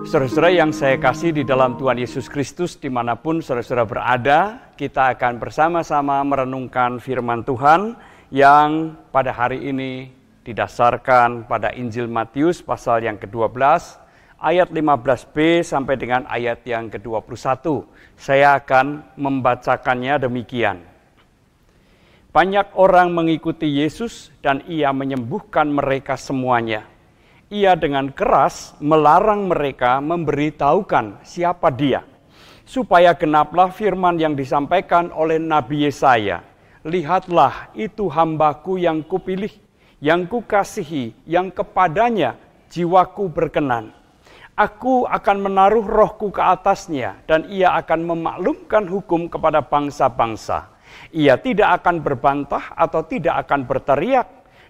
Saudara-saudara yang saya kasih di dalam Tuhan Yesus Kristus, dimanapun saudara-saudara berada, kita akan bersama-sama merenungkan firman Tuhan yang pada hari ini didasarkan pada Injil Matius pasal yang ke-12, ayat 15b sampai dengan ayat yang ke-21. Saya akan membacakannya demikian. Banyak orang mengikuti Yesus dan Ia menyembuhkan mereka semuanya. Ia dengan keras melarang mereka memberitahukan siapa Dia, supaya genaplah firman yang disampaikan oleh Nabi Yesaya. Lihatlah, itu hamba-Ku yang Kupilih, yang Kukasihi, yang kepadanya jiwaku berkenan. Aku akan menaruh roh-Ku ke atasnya, dan Ia akan memaklumkan hukum kepada bangsa-bangsa. Ia tidak akan berbantah atau tidak akan berteriak,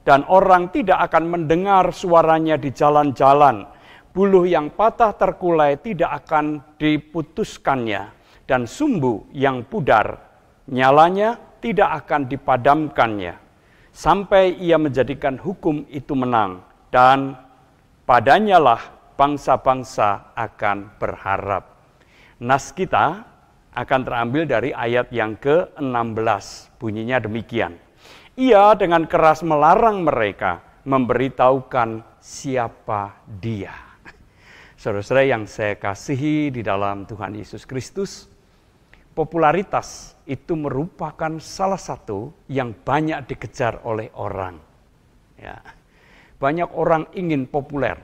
dan orang tidak akan mendengar suaranya di jalan-jalan. Buluh yang patah terkulai tidak akan diputuskannya, dan sumbu yang pudar nyalanya tidak akan dipadamkannya, sampai Ia menjadikan hukum itu menang, dan padanyalah bangsa-bangsa akan berharap. Nas kita akan terambil dari ayat yang ke-16, bunyinya demikian. Ia dengan keras melarang mereka memberitahukan siapa Dia. Saudara-saudara yang saya kasihi di dalam Tuhan Yesus Kristus, popularitas itu merupakan salah satu yang banyak dikejar oleh orang. Ya. Banyak orang ingin populer.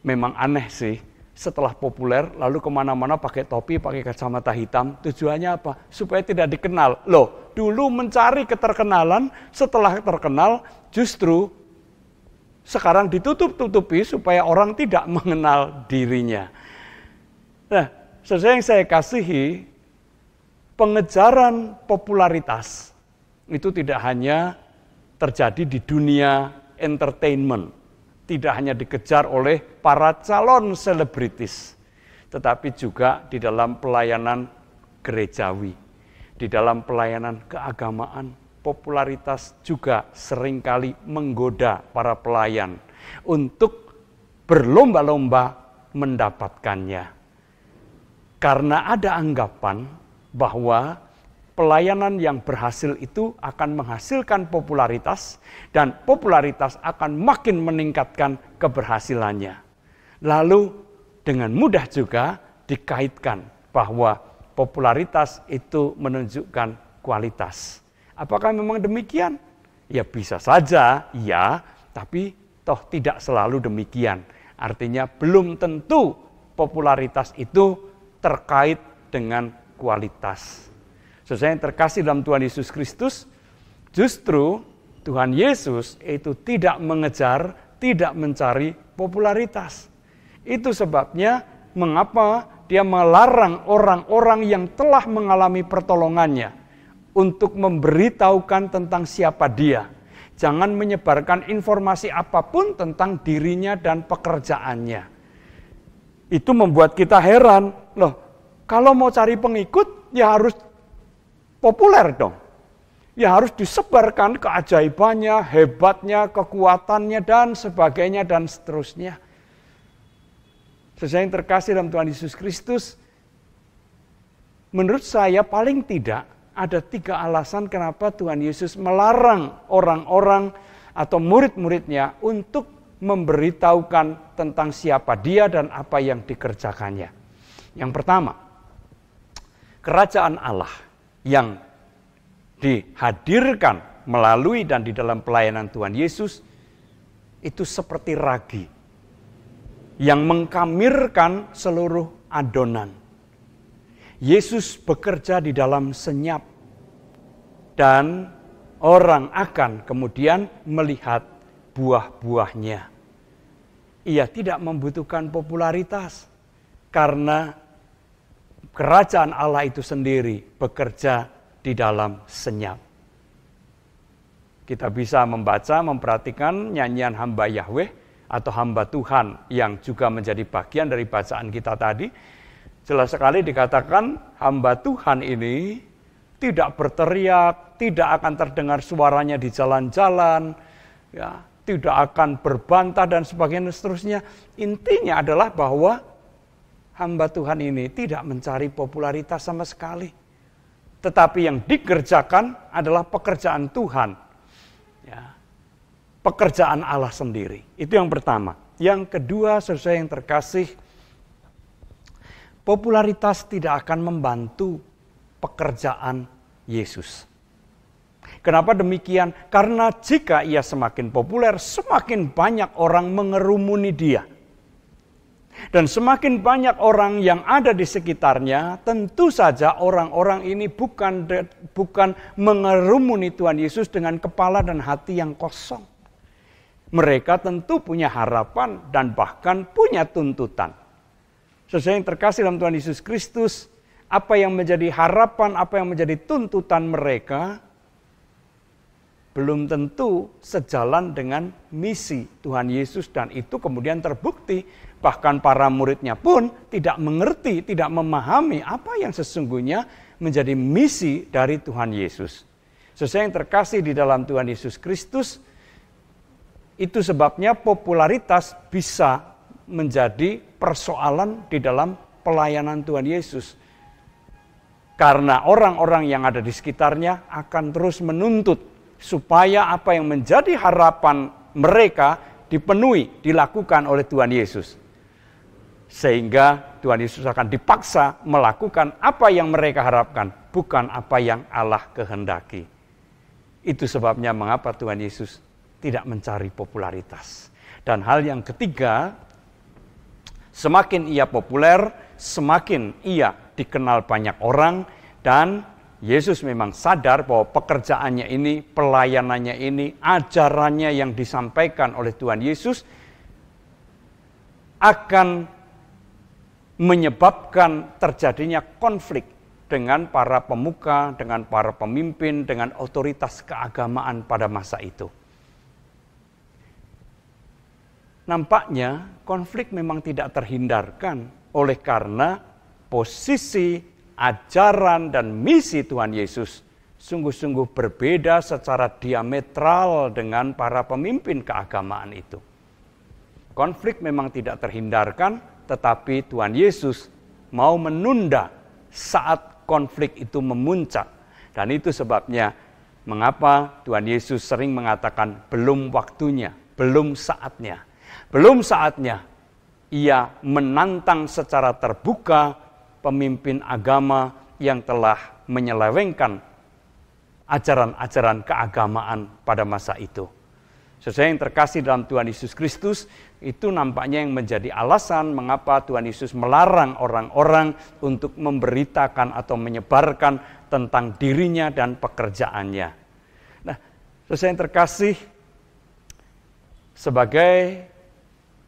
Memang aneh sih, setelah populer lalu kemana-mana pakai topi, pakai kacamata hitam. Tujuannya apa? Supaya tidak dikenal. Loh, dulu mencari keterkenalan, setelah terkenal justru sekarang ditutup-tutupi supaya orang tidak mengenal dirinya. Nah, sesuai yang saya kasihi, pengejaran popularitas itu tidak hanya terjadi di dunia entertainment, tidak hanya dikejar oleh para calon selebritis, tetapi juga di dalam pelayanan gerejawi, di dalam pelayanan keagamaan. Popularitas juga seringkali menggoda para pelayan untuk berlomba-lomba mendapatkannya. Karena ada anggapan bahwa pelayanan yang berhasil itu akan menghasilkan popularitas, dan popularitas akan makin meningkatkan keberhasilannya. Lalu dengan mudah juga dikaitkan bahwa popularitas itu menunjukkan kualitas. Apakah memang demikian? Ya bisa saja, ya, tapi toh tidak selalu demikian. Artinya belum tentu popularitas itu terkait dengan kualitas. Saudara yang terkasih dalam Tuhan Yesus Kristus, justru Tuhan Yesus itu tidak mengejar, tidak mencari popularitas. Itu sebabnya mengapa Dia melarang orang-orang yang telah mengalami pertolongannya untuk memberitahukan tentang siapa Dia. Jangan menyebarkan informasi apapun tentang dirinya dan pekerjaannya. Itu membuat kita heran. Loh, kalau mau cari pengikut, ya harus populer dong. Ya harus disebarkan keajaibannya, hebatnya, kekuatannya, dan sebagainya, dan seterusnya. Saudara yang terkasih dalam Tuhan Yesus Kristus, menurut saya paling tidak ada 3 alasan kenapa Tuhan Yesus melarang orang-orang atau murid-muridnya untuk memberitahukan tentang siapa Dia dan apa yang dikerjakannya. Yang pertama, kerajaan Allah yang dihadirkan melalui dan di dalam pelayanan Tuhan Yesus itu seperti ragi yang mengkamirkan seluruh adonan. Yesus bekerja di dalam senyap dan orang akan kemudian melihat buah-buahnya. Ia tidak membutuhkan popularitas karena kerajaan Allah itu sendiri bekerja di dalam senyap. Kita bisa membaca, memperhatikan nyanyian hamba Yahweh atau hamba Tuhan yang juga menjadi bagian dari bacaan kita tadi. Jelas sekali dikatakan hamba Tuhan ini tidak berteriak, tidak akan terdengar suaranya di jalan-jalan, ya, tidak akan berbantah dan sebagainya seterusnya. Intinya adalah bahwa hamba Tuhan ini tidak mencari popularitas sama sekali. Tetapi yang dikerjakan adalah pekerjaan Tuhan. Ya, pekerjaan Allah sendiri. Itu yang pertama. Yang kedua, saudara yang terkasih, popularitas tidak akan membantu pekerjaan Yesus. Kenapa demikian? Karena jika ia semakin populer, semakin banyak orang mengerumuni dia. Dan semakin banyak orang yang ada di sekitarnya, tentu saja orang-orang ini bukan mengerumuni Tuhan Yesus dengan kepala dan hati yang kosong. Mereka tentu punya harapan dan bahkan punya tuntutan. Sesuai yang terkasih dalam Tuhan Yesus Kristus, apa yang menjadi harapan, apa yang menjadi tuntutan mereka, belum tentu sejalan dengan misi Tuhan Yesus, dan itu kemudian terbukti. Bahkan para muridnya pun tidak mengerti, tidak memahami apa yang sesungguhnya menjadi misi dari Tuhan Yesus. Sesuai yang terkasih di dalam Tuhan Yesus Kristus, itu sebabnya popularitas bisa menjadi persoalan di dalam pelayanan Tuhan Yesus. Karena orang-orang yang ada di sekitarnya akan terus menuntut supaya apa yang menjadi harapan mereka dipenuhi, dilakukan oleh Tuhan Yesus. Sehingga Tuhan Yesus akan dipaksa melakukan apa yang mereka harapkan, bukan apa yang Allah kehendaki. Itu sebabnya mengapa Tuhan Yesus tidak mencari popularitas. Dan hal yang ketiga, semakin ia populer, semakin ia dikenal banyak orang, dan Yesus memang sadar bahwa pekerjaannya ini, pelayanannya ini, ajarannya yang disampaikan oleh Tuhan Yesus akan menyebabkan terjadinya konflik dengan para pemuka, dengan para pemimpin, dengan otoritas keagamaan pada masa itu. Nampaknya konflik memang tidak terhindarkan oleh karena posisi, ajaran, dan misi Tuhan Yesus sungguh-sungguh berbeda secara diametral dengan para pemimpin keagamaan itu. Konflik memang tidak terhindarkan, tetapi Tuhan Yesus mau menunda saat konflik itu memuncak. Dan itu sebabnya mengapa Tuhan Yesus sering mengatakan belum waktunya, belum saatnya. Belum saatnya ia menantang secara terbuka pemimpin agama yang telah menyelewengkan ajaran-ajaran keagamaan pada masa itu. Sesuai yang terkasih dalam Tuhan Yesus Kristus, itu nampaknya yang menjadi alasan mengapa Tuhan Yesus melarang orang-orang untuk memberitakan atau menyebarkan tentang dirinya dan pekerjaannya. Nah, sesuai yang terkasih, sebagai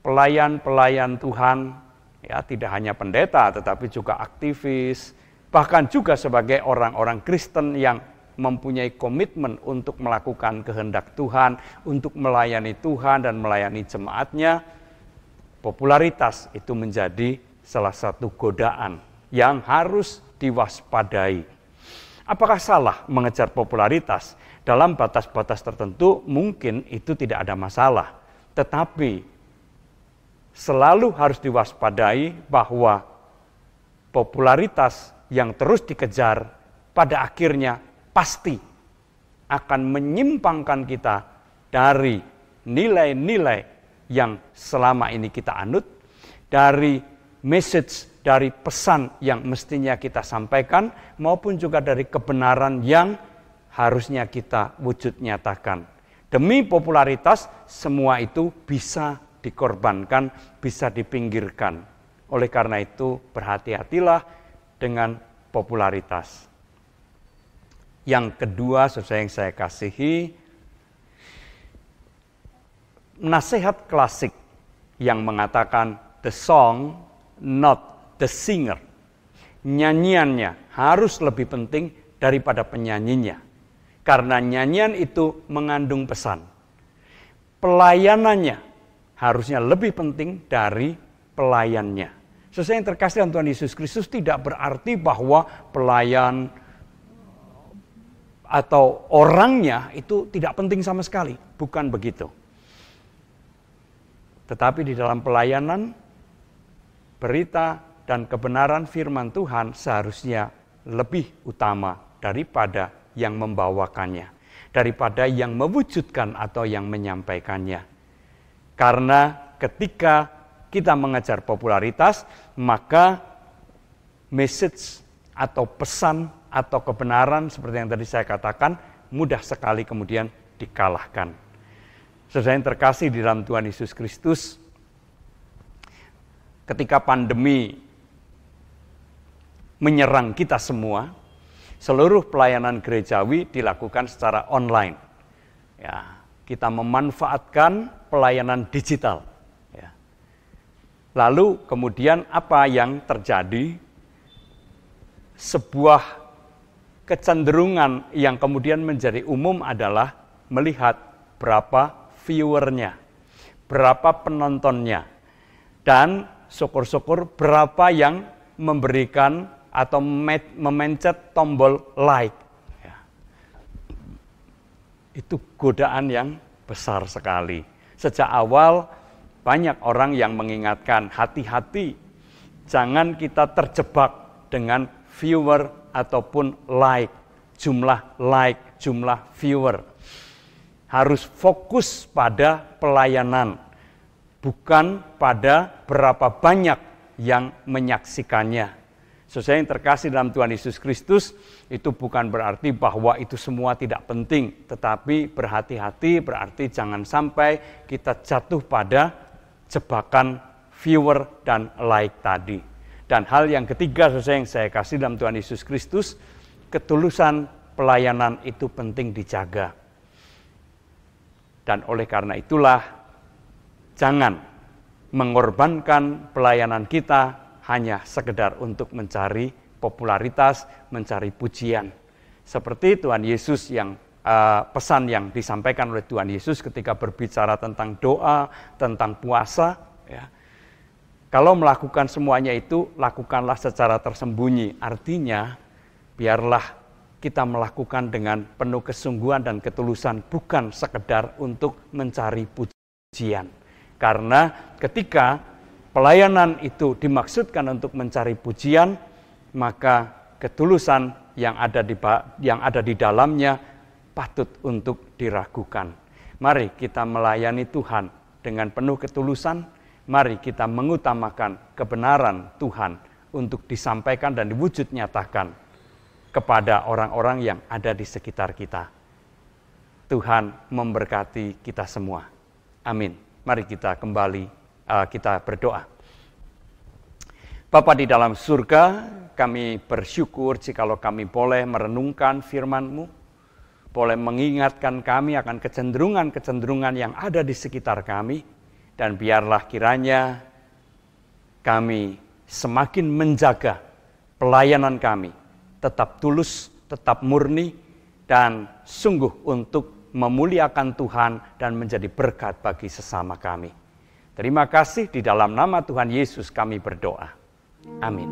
pelayan-pelayan Tuhan, ya tidak hanya pendeta tetapi juga aktivis, bahkan juga sebagai orang-orang Kristen yang mempunyai komitmen untuk melakukan kehendak Tuhan, untuk melayani Tuhan dan melayani jemaatnya, popularitas itu menjadi salah satu godaan yang harus diwaspadai. Apakah salah mengejar popularitas? Dalam batas-batas tertentu mungkin itu tidak ada masalah, tetapi selalu harus diwaspadai bahwa popularitas yang terus dikejar pada akhirnya pasti akan menyimpangkan kita dari nilai-nilai yang selama ini kita anut, dari message, dari pesan yang mestinya kita sampaikan, maupun juga dari kebenaran yang harusnya kita wujud nyatakan. Demi popularitas, semua itu bisa dikorbankan, bisa dipinggirkan. Oleh karena itu, berhati-hatilah dengan popularitas. Yang kedua, saudara yang saya kasihi, nasihat klasik yang mengatakan the song, not the singer. Nyanyiannya harus lebih penting daripada penyanyinya. Karena nyanyian itu mengandung pesan. Pelayanannya harusnya lebih penting dari pelayannya. Saudara yang terkasih dalam Tuhan Yesus Kristus, tidak berarti bahwa pelayan atau orangnya itu tidak penting sama sekali. Bukan begitu. Tetapi di dalam pelayanan, berita dan kebenaran firman Tuhan seharusnya lebih utama daripada yang membawakannya, daripada yang mewujudkan atau yang menyampaikannya. Karena ketika kita mengejar popularitas, maka message atau pesan atau kebenaran seperti yang tadi saya katakan mudah sekali kemudian dikalahkan. Saudara yang terkasih di dalam Tuhan Yesus Kristus, ketika pandemi menyerang kita semua, seluruh pelayanan gerejawi dilakukan secara online. Ya, kita memanfaatkan pelayanan digital. Ya. Lalu kemudian apa yang terjadi? Sebuah kecenderungan yang kemudian menjadi umum adalah melihat berapa viewernya, berapa penontonnya, dan syukur-syukur berapa yang memberikan atau memencet tombol like. Ya. Itu godaan yang besar sekali. Sejak awal banyak orang yang mengingatkan, hati-hati, jangan kita terjebak dengan viewer ataupun like, jumlah viewer. Harus fokus pada pelayanan, bukan pada berapa banyak yang menyaksikannya. Saudara yang terkasih dalam Tuhan Yesus Kristus, itu bukan berarti bahwa itu semua tidak penting, tetapi berhati-hati berarti jangan sampai kita jatuh pada jebakan viewer dan like tadi. Dan hal yang ketiga, saudara yang saya kasih dalam Tuhan Yesus Kristus, ketulusan pelayanan itu penting dijaga. Dan oleh karena itulah, jangan mengorbankan pelayanan kita hanya sekedar untuk mencari popularitas, mencari pujian. Seperti Tuhan Yesus yang pesan yang disampaikan oleh Tuhan Yesus ketika berbicara tentang doa, tentang puasa, ya. Kalau melakukan semuanya itu, lakukanlah secara tersembunyi. Artinya, biarlah kita melakukan dengan penuh kesungguhan dan ketulusan, bukan sekedar untuk mencari pujian. Karena ketika pelayanan itu dimaksudkan untuk mencari pujian, maka ketulusan yang ada di dalamnya patut untuk diragukan. Mari kita melayani Tuhan dengan penuh ketulusan. Mari kita mengutamakan kebenaran Tuhan untuk disampaikan dan diwujud nyatakan kepada orang-orang yang ada di sekitar kita. Tuhan memberkati kita semua. Amin. Mari kita kembali, kita berdoa. Bapa di dalam surga, kami bersyukur jikalau kami boleh merenungkan firman-Mu, boleh mengingatkan kami akan kecenderungan-kecenderungan yang ada di sekitar kami. Dan biarlah kiranya kami semakin menjaga pelayanan kami, tetap tulus, tetap murni, dan sungguh untuk memuliakan Tuhan dan menjadi berkat bagi sesama kami. Terima kasih, di dalam nama Tuhan Yesus kami berdoa. Amin.